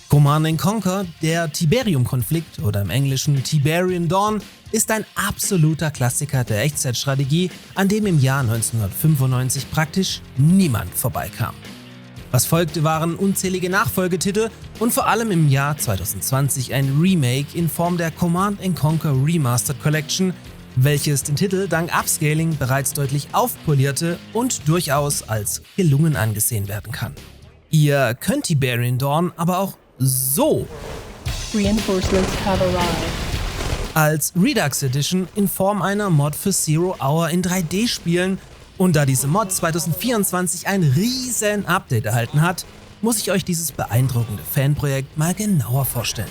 Command & Conquer, der Tiberium-Konflikt oder im Englischen Tiberian Dawn, ist ein absoluter Klassiker der Echtzeitstrategie, an dem im Jahr 1995 praktisch niemand vorbeikam. Was folgte, waren unzählige Nachfolgetitel und vor allem im Jahr 2020 ein Remake in Form der Command & Conquer Remastered Collection, welches den Titel dank Upscaling bereits deutlich aufpolierte und durchaus als gelungen angesehen werden kann. Ihr könnt Tiberian Dawn aber auch so Reinforcements have arrived. Als Redux Edition in Form einer Mod für Zero Hour in 3D spielen. Und da diese Mod 2024 ein riesen Update erhalten hat, muss ich euch dieses beeindruckende Fanprojekt mal genauer vorstellen.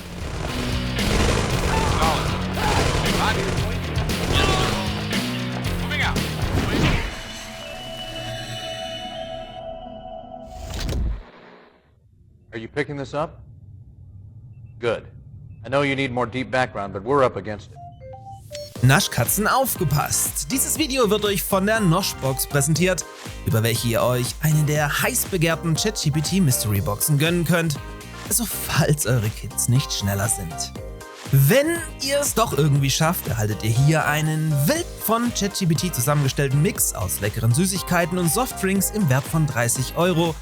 Are you picking this up? Good. I know you need more deep background, but we're up against it. Naschkatzen, aufgepasst! Dieses Video wird euch von der Noshbox präsentiert, über welche ihr euch eine der heiß begehrten ChatGPT Mystery Boxen gönnen könnt, also falls eure Kids nicht schneller sind. Wenn ihr es doch irgendwie schafft, erhaltet ihr hier einen wild von ChatGPT zusammengestellten Mix aus leckeren Süßigkeiten und Softdrinks im Wert von 30 €,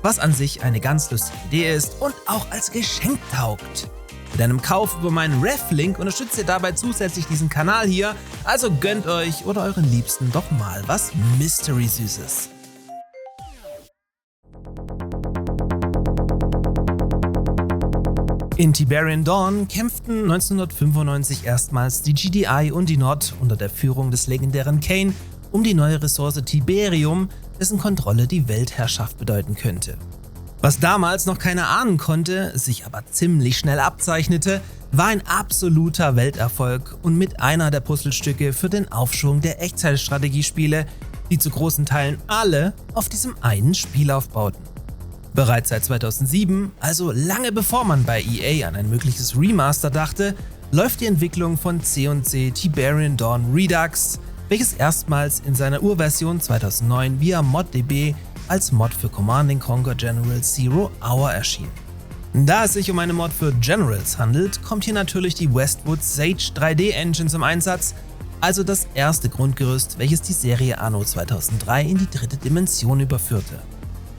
was an sich eine ganz lustige Idee ist und auch als Geschenk taugt. Mit einem Kauf über meinen Ref-Link unterstützt ihr dabei zusätzlich diesen Kanal hier, also gönnt euch oder euren Liebsten doch mal was Mystery-Süßes. In Tiberian Dawn kämpften 1995 erstmals die GDI und die Nord unter der Führung des legendären Kane um die neue Ressource Tiberium, dessen Kontrolle die Weltherrschaft bedeuten könnte. Was damals noch keiner ahnen konnte, sich aber ziemlich schnell abzeichnete, war ein absoluter Welterfolg und mit einer der Puzzlestücke für den Aufschwung der Echtzeitstrategiespiele, die zu großen Teilen alle auf diesem einen Spiel aufbauten. Bereits seit 2007, also lange bevor man bei EA an ein mögliches Remaster dachte, läuft die Entwicklung von C&C Tiberian Dawn Redux, welches erstmals in seiner Urversion 2009 via ModDB als Mod für Command & Conquer Generals Zero Hour erschien. Da es sich um eine Mod für Generals handelt, kommt hier natürlich die Westwood Sage 3D Engine zum Einsatz, also das erste Grundgerüst, welches die Serie anno 2003 in die dritte Dimension überführte.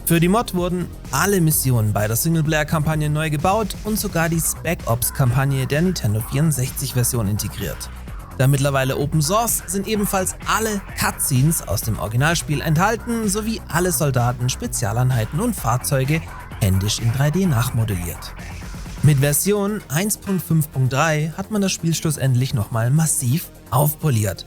Für die Mod wurden alle Missionen beider Singleplayer-Kampagnen neu gebaut und sogar die Spec Ops-Kampagne der Nintendo 64-Version integriert. Da mittlerweile Open Source sind ebenfalls alle Cutscenes aus dem Originalspiel enthalten, sowie alle Soldaten, Spezialeinheiten und Fahrzeuge händisch in 3D nachmodelliert. Mit Version 1.5.3 hat man das Spiel schlussendlich nochmal massiv aufpoliert.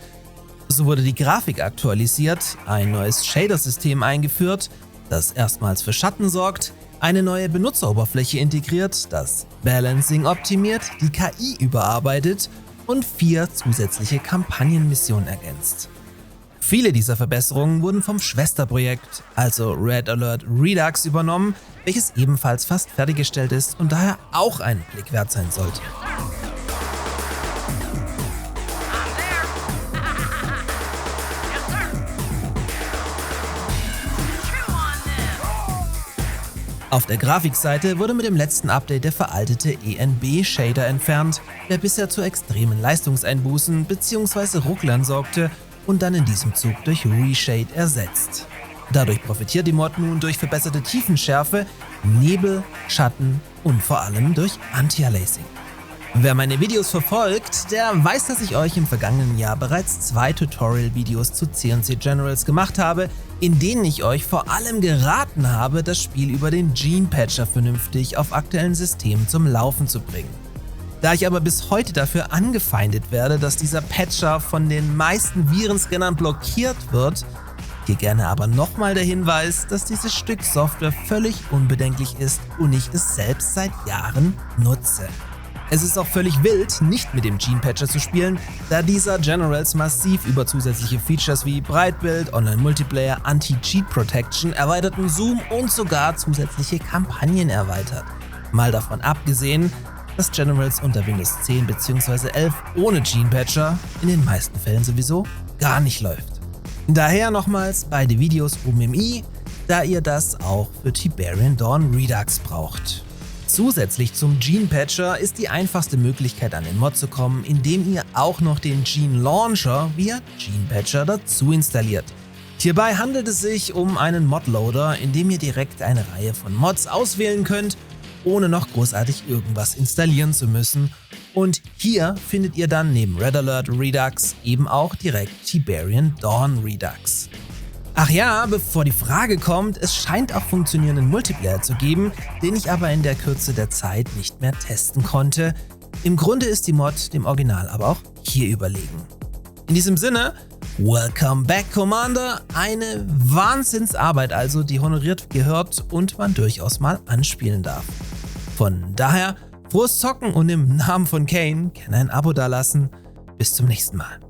So wurde die Grafik aktualisiert, ein neues Shader-System eingeführt, das erstmals für Schatten sorgt, eine neue Benutzeroberfläche integriert, das Balancing optimiert, die KI überarbeitet und 4 zusätzliche Kampagnenmissionen ergänzt. Viele dieser Verbesserungen wurden vom Schwesterprojekt, also Red Alert Redux, übernommen, welches ebenfalls fast fertiggestellt ist und daher auch einen Blick wert sein sollte. Auf der Grafikseite wurde mit dem letzten Update der veraltete ENB-Shader entfernt, der bisher zu extremen Leistungseinbußen bzw. Rucklern sorgte und dann in diesem Zug durch Reshade ersetzt. Dadurch profitiert die Mod nun durch verbesserte Tiefenschärfe, Nebel, Schatten und vor allem durch Anti-Aliasing. Wer meine Videos verfolgt, der weiß, dass ich euch im vergangenen Jahr bereits 2 Tutorial-Videos zu C&C Generals gemacht habe, in denen ich euch vor allem geraten habe, das Spiel über den Gene Patcher vernünftig auf aktuellen Systemen zum Laufen zu bringen. Da ich aber bis heute dafür angefeindet werde, dass dieser Patcher von den meisten Virenscannern blockiert wird, hier gerne aber nochmal der Hinweis, dass dieses Stück Software völlig unbedenklich ist und ich es selbst seit Jahren nutze. Es ist auch völlig wild, nicht mit dem Gene Patcher zu spielen, da dieser Generals massiv über zusätzliche Features wie Breitbild, Online-Multiplayer, Anti-Cheat Protection, erweiterten Zoom und sogar zusätzliche Kampagnen erweitert. Mal davon abgesehen, dass Generals unter Windows 10 bzw. 11 ohne Gene Patcher in den meisten Fällen sowieso gar nicht läuft. Daher nochmals beide Videos oben im i, da ihr das auch für Tiberian Dawn Redux braucht. Zusätzlich zum Gene Patcher ist die einfachste Möglichkeit an den Mod zu kommen, indem ihr auch noch den Gene Launcher via Gene Patcher dazu installiert. Hierbei handelt es sich um einen Modloader, in dem ihr direkt eine Reihe von Mods auswählen könnt, ohne noch großartig irgendwas installieren zu müssen. Und hier findet ihr dann neben Red Alert Redux eben auch direkt Tiberian Dawn Redux. Ach ja, bevor die Frage kommt, es scheint auch funktionierenden Multiplayer zu geben, den ich aber in der Kürze der Zeit nicht mehr testen konnte. Im Grunde ist die Mod dem Original aber auch hier überlegen. In diesem Sinne, welcome back Commander, eine Wahnsinnsarbeit also, die honoriert gehört und man durchaus mal anspielen darf. Von daher, frohes Zocken und im Namen von Kane gerne ein Abo dalassen. Bis zum nächsten Mal.